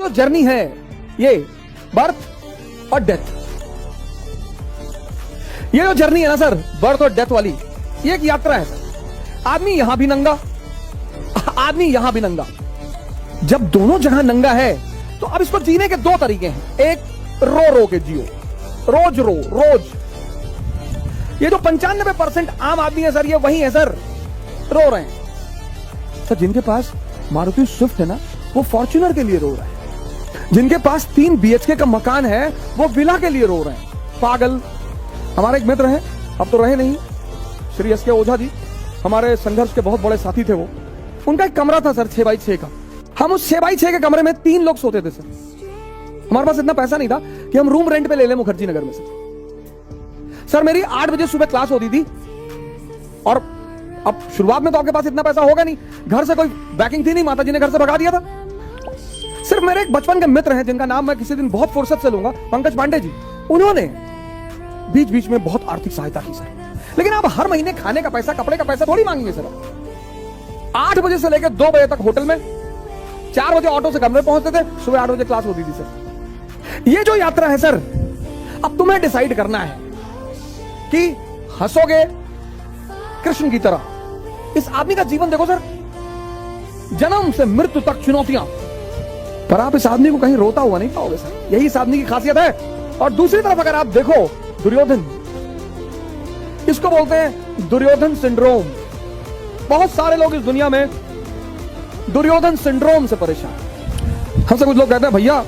जो जर्नी है ये बर्थ और डेथ, ये जो जर्नी है ना सर बर्थ और डेथ वाली, ये एक यात्रा है सर। आदमी यहां भी नंगा, आदमी यहां भी नंगा। जब दोनों जगह नंगा है तो अब इसको जीने के दो तरीके हैं। एक रो रो के जियो, रोज रो रोज। ये जो 95% आम आदमी है सर, ये वही है सर, रो रहे हैं सर। जिनके पास मारुति स्विफ्ट है ना, वो फॉर्च्यूनर के लिए रो रहे हैं। जिनके पास 3 BHK का मकान है, वो विला के लिए रो रहे हैं। पागल। हमारे एक मित्र हैं, अब तो रहे नहीं, श्री SK ओझा जी, हमारे संघर्ष के बहुत बड़े साथी थे वो। उनका एक कमरा था सर 6x6 का। हम उस 6x6 के कमरे में 3 लोग सोते थे सर। हमारे पास इतना पैसा नहीं था कि हम रूम रेंट पे ले लें मुखर्जी नगर में सर। मेरी 8 बजे सुबह क्लास होती थी, और अब शुरुआत में तो आपके पास इतना पैसा होगा नहीं, घर से कोई बैकिंग थी नहीं, माता जी ने घर से भगा दिया था। सिर्फ मेरे एक बचपन के मित्र हैं जिनका नाम मैं किसी दिन बहुत फुर्सत से लूंगा, पंकज पांडे जी, उन्होंने बीच बीच में बहुत आर्थिक सहायता की सर। लेकिन आप हर महीने खाने का पैसा, कपड़े का पैसा थोड़ी मांगेंगे सर। 8 बजे से लेकर 2 बजे तक होटल में, 4 बजे ऑटो से कमरे पहुंचते थे, सुबह 8 बजे क्लास होती थी सर। ये जो यात्रा है सर, अब तुम्हें डिसाइड करना है कि हंसोगे कृष्ण की तरह। इस आदमी का जीवन देखो सर, जन्म से मृत्यु तक चुनौतियां, पर आप इस आदमी को कहीं रोता हुआ नहीं पाओगे सर। यही इस आदमी की खासियत है। और दूसरी तरफ अगर आप देखो दुर्योधन, इसको बोलते हैं दुर्योधन सिंड्रोम। बहुत सारे लोग इस दुनिया में दुर्योधन सिंड्रोम से परेशान। हमसे कुछ लोग कहते हैं भैया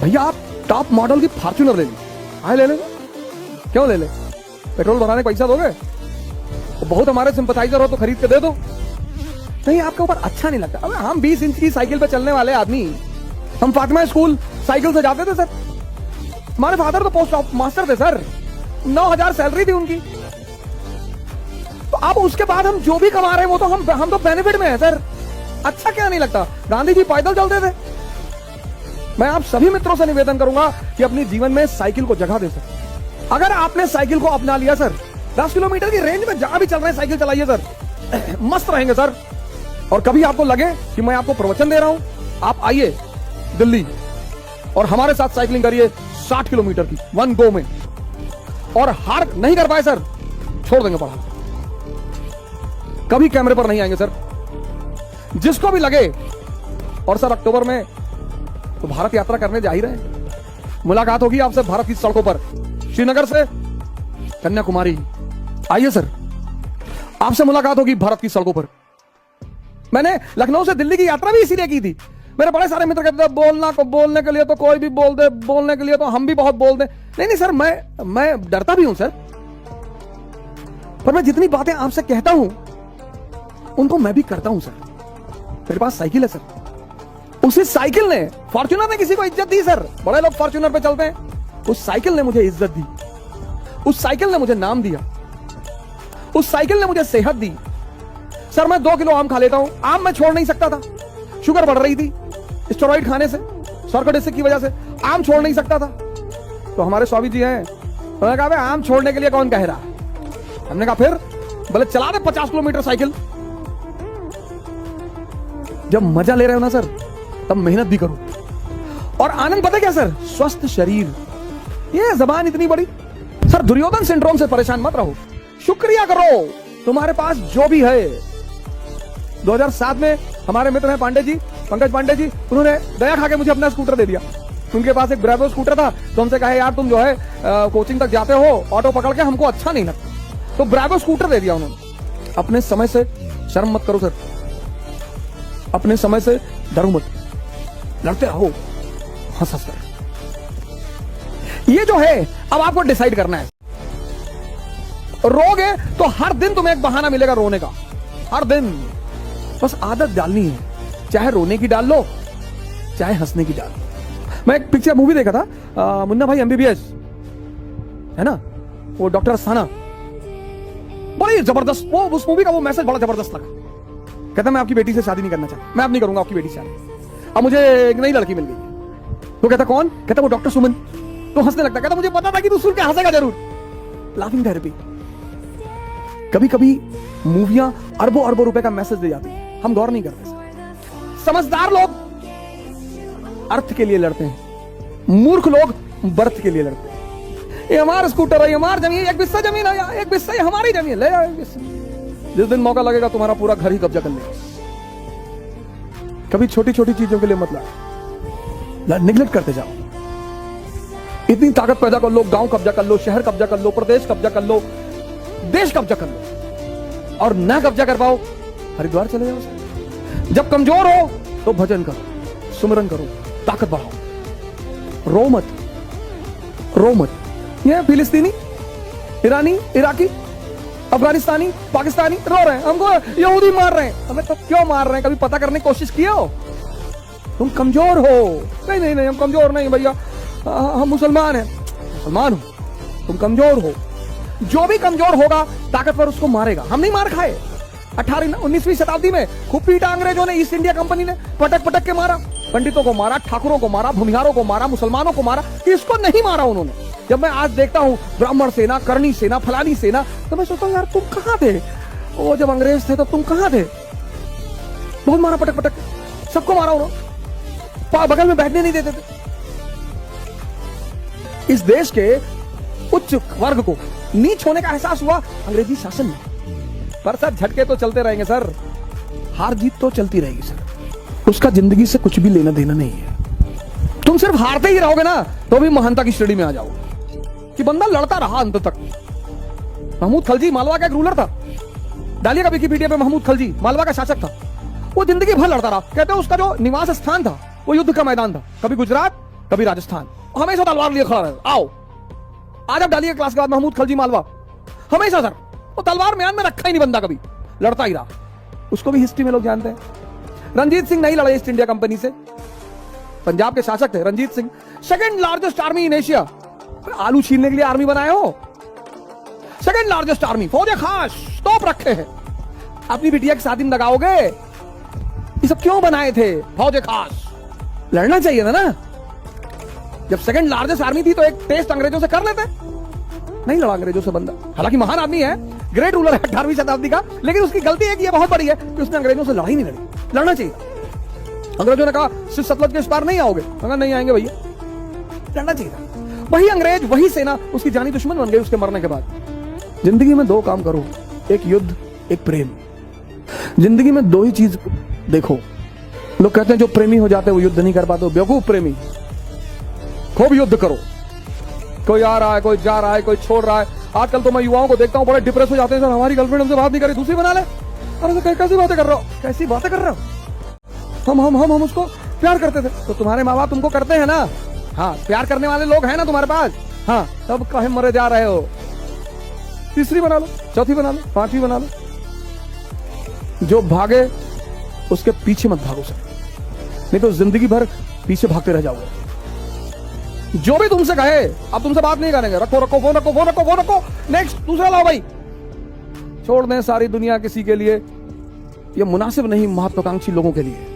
भैया आप टॉप मॉडल की फॉर्च्यूनर ले ली। आए ले ले, क्यों ले ले, पेट्रोल भराने का पैसा दोगे? बहुत हमारे सिंपथाइजर हो तो खरीद के दे दो। नहीं, आपके ऊपर अच्छा नहीं लगता। अबे हम 20 इंच की साइकिल पे चलने वाले आदमी, हम फातिमा स्कूल साइकिल से जाते थे सर। हमारे फादर तो पोस्ट मास्टर थे सर, 9,000 सैलरी थी उनकी। तो अब उसके बाद हम जो भी कमा रहे हैं वो तो हम तो बेनिफिट में है सर। अच्छा क्या नहीं लगता? गांधी जी पैदल चलते थे। मैं आप सभी मित्रों से निवेदन करूंगा कि अपनी जीवन में साइकिल को जगह दे सर। अगर आपने साइकिल को अपना लिया सर, 10 किलोमीटर की रेंज में जहां भी चल रहे हैं साइकिल चलाइए सर, मस्त रहेंगे सर। और कभी आपको लगे कि मैं आपको प्रवचन दे रहा हूं, आप आइए दिल्ली और हमारे साथ साइकिलिंग करिए 60 किलोमीटर की 1 गो में। और हार नहीं कर पाए सर, छोड़ देंगे पढ़ा, कभी कैमरे पर नहीं आएंगे सर। जिसको भी लगे। और सर अक्टूबर में तो भारत यात्रा करने जा ही रहे हैं। मुलाकात होगी आपसे भारत की सड़कों पर, श्रीनगर से कन्याकुमारी। आइए सर, आपसे मुलाकात होगी भारत की सड़कों पर। मैंने लखनऊ से दिल्ली की यात्रा भी इसीलिए की थी। मेरे बड़े सारे मित्र कहते थे बोलने के लिए तो कोई भी बोल दे, बोलने के लिए तो हम भी बहुत बोल दे। नहीं सर, मैं डरता भी हूं सर, पर मैं जितनी बातें आपसे कहता हूं उनको मैं भी करता हूं सर। मेरे पास साइकिल है सर, उसी साइकिल ने, फॉर्च्यूनर ने किसी को इज्जत दी सर। बड़े लोग फॉर्च्यूनर पे चलते हैं, उस साइकिल ने मुझे इज्जत दी, उस साइकिल ने मुझे नाम दिया, उस साइकिल ने मुझे सेहत दी सर। मैं 2 किलो आम खा लेता हूं, आम मैं छोड़ नहीं सकता था, शुगर बढ़ रही थी स्टेरॉइड खाने से, सर्कोडिसिक की वजह से आम छोड़ नहीं सकता था। तो हमारे स्वामी जी हैं, उन्होंने कहा आम छोड़ने के लिए कौन कह रहा है? हमने कहा फिर बोले चला दे 50 किलोमीटर साइकिल। जब मजा ले रहे हो ना सर, तब मेहनत भी करो। और आनंद पता क्या सर? स्वस्थ शरीर। ये जबान इतनी बड़ी सर। दुर्योधन सिंड्रोम से परेशान मत रहो, शुक्रिया करो तुम्हारे पास जो भी है। 2007 में हमारे मित्र हैं पांडे जी, पंकज पांडे जी, उन्होंने दया खा के मुझे अपना स्कूटर दे दिया। उनके पास एक ब्रेवो स्कूटर था, तो हमसे कहा यार तुम जो है कोचिंग तक जाते हो ऑटो पकड़ के, हमको अच्छा नहीं लगता, तो ब्रेवो स्कूटर दे दिया उन्होंने। अपने समय से शर्म मत करो सर, अपने समय से डरो मत, लड़ते रहो हंस हंस कर। ये जो है अब आपको डिसाइड करना है। रोगे तो हर दिन तुम्हें एक बहाना मिलेगा रोने का, हर दिन। बस आदत डालनी है, चाहे रोने की डाल लो, चाहे हंसने की डाल लो। मैं एक पिक्चर मूवी देखा था, मुन्ना भाई MBBS है ना, वो डॉक्टर अस्थाना, बड़ी जबरदस्त। वो उस मूवी का वो मैसेज बड़ा जबरदस्त लगा। कहता मैं आपकी बेटी से शादी नहीं करना चाहता, मैं अब नहीं करूंगा आपकी बेटी से शादी। अब मुझे एक नई लड़की मिल गई। तो कहता कौन? कहता वो डॉक्टर सुमन। तो हंसने लगता, कहता मुझे पता था कि तू सुन के हंसेगा जरूर। Laughing therapy. कभी कभी मूवियां अरबों अरबों रुपए का मैसेज दे जाती है, हम गौर नहीं करते। समझदार लोग अर्थ के लिए लड़ते हैं, मूर्ख लोग बर्थ के लिए लड़ते हैं। ये हमारा स्कूटर है, ये हमारी जमीन, एक बिस्सा जमीन है, एक बिस्सा ये हमारी जमीन, ले जाओ एक बिस्सा। जिस दिन मौका लगेगा तुम्हारा पूरा घर ही कब्जा कर लेगा। कभी छोटी छोटी चीजों के लिए मत निगलेक्ट करते जाओ। इतनी ताकत पैदा कर लो, गांव कब्जा कर लो, शहर कब्जा कर लो, प्रदेश कब्जा कर लो, देश कब्जा कर लो, और ना कब्जा कर पाओ हरिद्वार चले जाओ। जब कमजोर हो तो भजन करो, सुमरन करो, ताकत बढ़ाओ। रो मत, रो मत। ये फिलिस्तीनी, ईरानी, इराकी, अफगानिस्तानी, पाकिस्तानी रो रहे हैं, हमको यहूदी मार रहे हैं। हमें तो क्यों मार रहे हैं, कभी पता करने की कोशिश किया हो? तुम कमजोर हो। नहीं नहीं नहीं, हम कमजोर नहीं भैया, हम मुसलमान हैं। मुसलमान हो, तुम कमजोर हो। जो भी कमजोर होगा ताकतवर उसको मारेगा। हम नहीं मार खाए। 19वीं शताब्दी में खूब पीटा अंग्रेजों ने, ईस्ट इंडिया कंपनी ने पटक पटक के मारा, पंडितों को मारा, ठाकुरों को मारा, भूमिहारों को मारा, मुसलमानों को मारा, किसको नहीं मारा उन्होंने। जब मैं आज देखता हूं ब्राह्मण सेना, करणी सेना, फलानी सेना, तो मैं सोचता हूं यार तुम कहां थे? वो जब अंग्रेज थे तो तुम कहां थे? बहुत मारा, पटक पटक सबको मारा उन्होंने, बगल में बैठने नहीं देते थे। इस देश के उच्च वर्ग को नीच होने का एहसास हुआ अंग्रेजी शासन में। पर सर झटके तो चलते रहेंगे सर, हार जीत तो चलती रहेगी सर, उसका जिंदगी से कुछ भी लेना देना नहीं है। तुम सिर्फ हारते ही रहोगे ना तो भी महानता की श्रेणी में आ जाओगे। कि बंदा लड़ता रहा अंत तक। महमूद खलजी मालवा का एक रूलर था, डालिएगा विकिपीडिया पे, महमूद खलजी मालवा का शासक था। वो जिंदगी भर लड़ता रहा। कहते हैं उसका जो निवास स्थान था वो युद्ध का मैदान था, कभी गुजरात कभी राजस्थान, हमेशा तलवार लिए खड़ा रहे। आओ आज आप डालिए क्लास के बाद, महमूद खलजी मालवा, हमेशा सर वो तलवार म्यान में रखा ही नहीं बंदा, कभी लड़ता ही रहा। उसको भी हिस्ट्री में लोग जानते हैं। रणजीत सिंह नहीं लड़े ईस्ट इंडिया कंपनी से, पंजाब के शासक थे Ranjit Singh, second largest army in Asia. आलू छीनने के लिए आर्मी बनाए हो? सेकंड लार्जेस्ट आर्मी, फौजे खास तोप रखे हैं। अपनी बिटिया की शादी में लगाओगे? ये सब क्यों बनाए थे? फौजे खास। लड़ना चाहिए था ना। जब सेकंड लार्जेस्ट आर्मी थी तो एक टेस्ट अंग्रेजों से कर लेते। नहीं लड़ा अंग्रेजों से बंदा, हालांकि महान आदमी है, ग्रेट रूलर है 18वीं शताब्दी का, लेकिन उसकी गलती है कि ये बहुत बड़ी है कि उसने अंग्रेजों से लड़ाई नहीं लड़ी। लड़ना चाहिए। अंग्रेजों ने कहा सिर्फ सतलज के इस पार नहीं आओगे, मगर नहीं आएंगे भैया, लड़ना चाहिए था। वही अंग्रेज, वही सेना उसकी जानी दुश्मन बन गई उसके मरने के बाद। जिंदगी में दो काम करो, एक युद्ध, एक प्रेम। जिंदगी में दो ही चीज देखो। लोग कहते हैं जो प्रेमी हो जाते हैं वो युद्ध नहीं कर पाते, बेवकूफ प्रेमी। खूब युद्ध करो। कोई आ रहा है, कोई जा रहा है, कोई छोड़ रहा है। आजकल तो मैं युवाओं को देखता हूं बड़े डिप्रेस हो जाते हैं, सर हमारी गर्लफ्रेंड हमसे बात नहीं करी, दूसरी बना ले। अरे सर कैसी बातें कर रहे हो, कैसी बातें कर रहे हो? हम उसको प्यार करते थे। तो तुम्हारे माँ बाप तुमको करते हैं ना? हाँ, प्यार करने वाले लोग हैं ना तुम्हारे पास? हाँ, तब कहे मरे जा रहे हो? तीसरी बना लो, चौथी बना लो, पांचवी बना लो। जो भागे उसके पीछे मत भागो सर, नहीं तो जिंदगी भर पीछे भागते रह जाओगे। जो भी तुमसे कहे अब तुमसे बात नहीं करेंगे, रखो रखो फोन, रखो फोन, रखो फोन, रखो, नेक्स्ट दूसरा लाओ भाई। छोड़ दें सारी दुनिया किसी के लिए, ये मुनासिब नहीं महत्वाकांक्षी लोगों के लिए।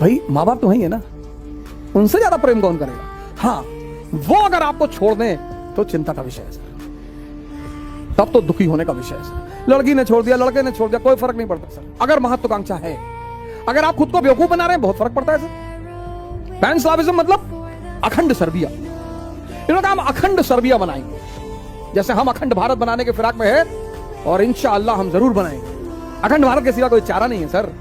भाई माँ बाप तो वही है ना, उनसे ज्यादा प्रेम कौन करेगा? हाँ, वो अगर आपको छोड़ दें तो चिंता का विषय है सर, तब तो दुखी होने का विषय है सर। लड़की ने छोड़ दिया, लड़के ने छोड़ दिया, कोई फर्क नहीं पड़ता सर, अगर महत्वाकांक्षा है। अगर आप खुद को बेवकूफ बना रहे हैं बहुत फर्क पड़ता है सर। पैन स्लाविज्म मतलब अखंड सर्बिया। इन्होंने हम अखंड सर्बिया बनाएंगे, जैसे हम अखंड भारत बनाने के फिराक में है, और इंशाअल्लाह हम जरूर बनाएंगे। अखंड भारत के सिवा कोई चारा नहीं है सर।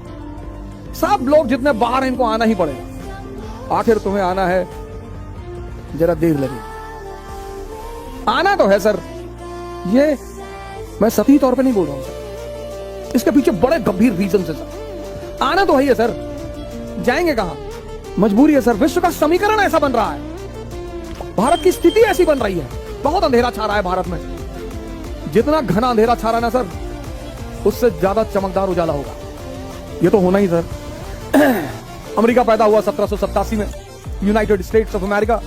सब लोग जितने बाहर हैं इनको आना ही पड़ेगा। आखिर तुम्हें आना है, जरा देर लगे, आना तो है सर। ये मैं सही तौर पे नहीं बोल रहा हूं सर, इसके पीछे बड़े गंभीर रीजन है सर। आना तो है ही सर, जाएंगे कहां? मजबूरी है सर। विश्व का समीकरण ऐसा बन रहा है, भारत की स्थिति ऐसी बन रही है, बहुत अंधेरा छा रहा है भारत में। जितना घना अंधेरा छा रहा है ना सर, उससे ज्यादा चमकदार उजाला होगा। ये तो होना ही सर। अमेरिका पैदा हुआ 1787 में, यूनाइटेड स्टेट्स ऑफ अमेरिका।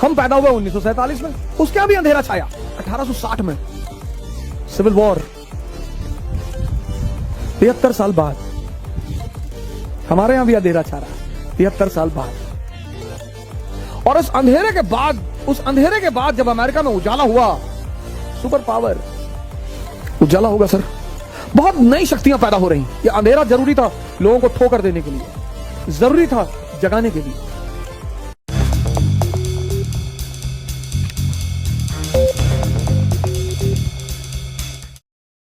हम पैदा हुए 1947 में, उसके यहां भी अंधेरा छाया। 1860 में सिविल वॉर, 73 साल बाद हमारे यहां भी अंधेरा छा रहा है, 73 साल बाद। और उस अंधेरे के बाद जब अमेरिका में उजाला हुआ, सुपर पावर उजाला होगा सर, बहुत नई शक्तियां पैदा हो रही। ये अंधेरा जरूरी था लोगों को ठोकर देने के लिए। जरूरी था जगाने के लिए।